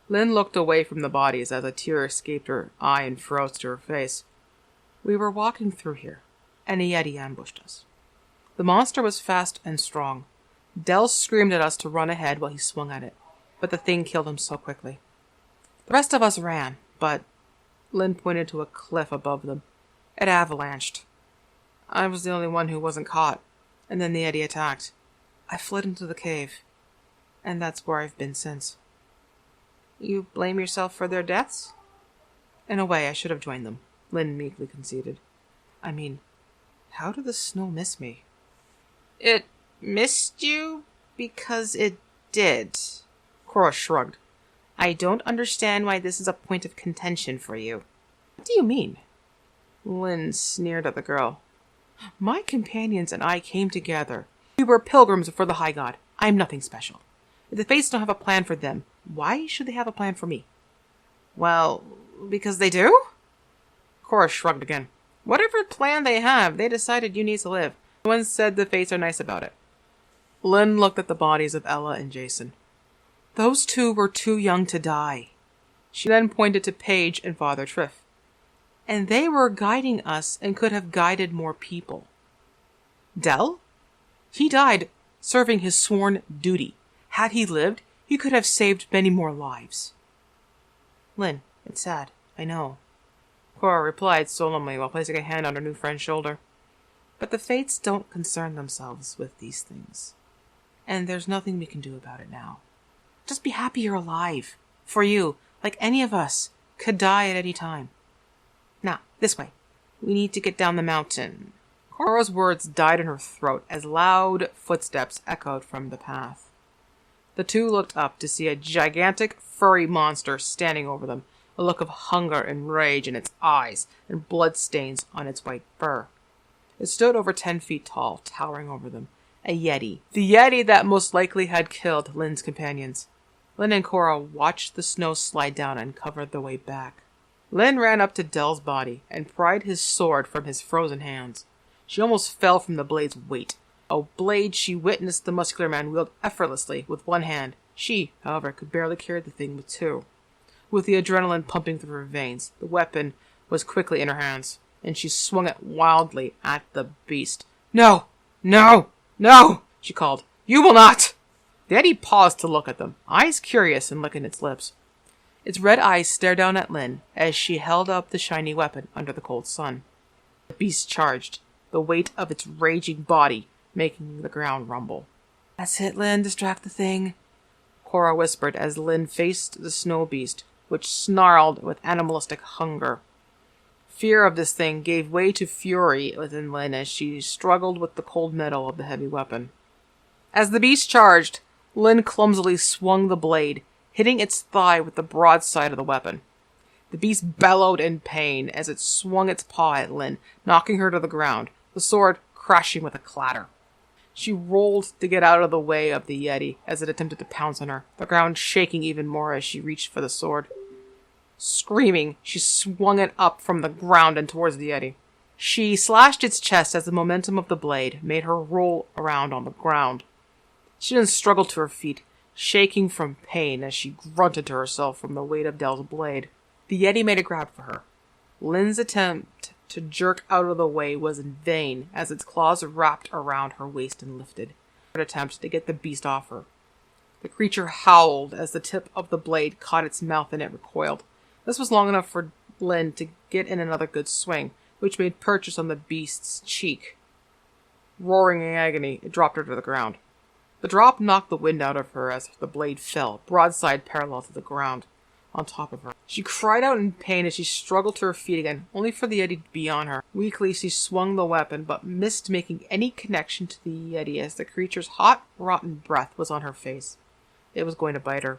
Lynn looked away from the bodies as a tear escaped her eye and froze to her face. We were walking through here, and a Yeti ambushed us. The monster was fast and strong. Del screamed at us to run ahead while he swung at it, but the thing killed him so quickly. The rest of us ran, but Lynn pointed to a cliff above them. It avalanched. I was the only one who wasn't caught, and then the Yeti attacked. I fled into the cave, and that's where I've been since. You blame yourself for their deaths? In a way, I should have joined them, Lynn meekly conceded. I mean, how did the snow miss me? It missed you because it did. Cora shrugged. I don't understand why this is a point of contention for you. What do you mean? Lynn sneered at the girl. My companions and I came together. We were pilgrims for the High God. I'm nothing special. If the Fates don't have a plan for them, why should they have a plan for me? Well, because they do? Cora shrugged again. Whatever plan they have, they decided you need to live. No one said the Fates are nice about it. Lynn looked at the bodies of Ella and Jason. Those two were too young to die. She then pointed to Paige and Father Triff. And they were guiding us and could have guided more people. Del? He died serving his sworn duty. Had he lived, he could have saved many more lives. Lynn, it's sad, I know. Cora replied solemnly while placing a hand on her new friend's shoulder. But the Fates don't concern themselves with these things. And there's nothing we can do about it now. Just be happy you're alive. For you, like any of us, could die at any time. Now, this way. We need to get down the mountain. Cora's words died in her throat as loud footsteps echoed from the path. The two looked up to see a gigantic, furry monster standing over them, a look of hunger and rage in its eyes and bloodstains on its white fur. It stood over 10 feet tall, towering over them. A Yeti. The Yeti that most likely had killed Lynn's companions. Lynn and Cora watched the snow slide down and covered the way back. Lynn ran up to Del's body and pried his sword from his frozen hands. She almost fell from the blade's weight. A blade she witnessed the muscular man wield effortlessly with one hand. She, however, could barely carry the thing with two. With the adrenaline pumping through her veins, the weapon was quickly in her hands, and she swung it wildly at the beast. No! No! No! She called. You will not! The Yeti paused to look at them, eyes curious and licking its lips. Its red eyes stared down at Lynn as she held up the shiny weapon under the cold sun. The beast charged, the weight of its raging body making the ground rumble. That's it, Lynn. Distract the thing, Cora whispered as Lynn faced the snow beast, which snarled with animalistic hunger. Fear of this thing gave way to fury within Lynn as she struggled with the cold metal of the heavy weapon. As the beast charged, Lynn clumsily swung the blade, hitting its thigh with the broadside of the weapon. The beast bellowed in pain as it swung its paw at Lynn, knocking her to the ground, the sword crashing with a clatter. She rolled to get out of the way of the Yeti as it attempted to pounce on her, the ground shaking even more as she reached for the sword. Screaming, she swung it up from the ground and towards the Yeti. She slashed its chest as the momentum of the blade made her roll around on the ground. She then struggled to her feet, shaking from pain as she grunted to herself from the weight of Del's blade. The Yeti made a grab for her. Lynn's attempt to jerk out of the way was in vain as its claws wrapped around her waist and lifted. Her attempt to get the beast off her. The creature howled as the tip of the blade caught its mouth and it recoiled. This was long enough for Lynn to get in another good swing, which made purchase on the beast's cheek. Roaring in agony, it dropped her to the ground. The drop knocked the wind out of her as the blade fell, broadside parallel to the ground, on top of her. She cried out in pain as she struggled to her feet again, only for the Yeti to be on her. Weakly, she swung the weapon, but missed making any connection to the Yeti as the creature's hot, rotten breath was on her face. It was going to bite her.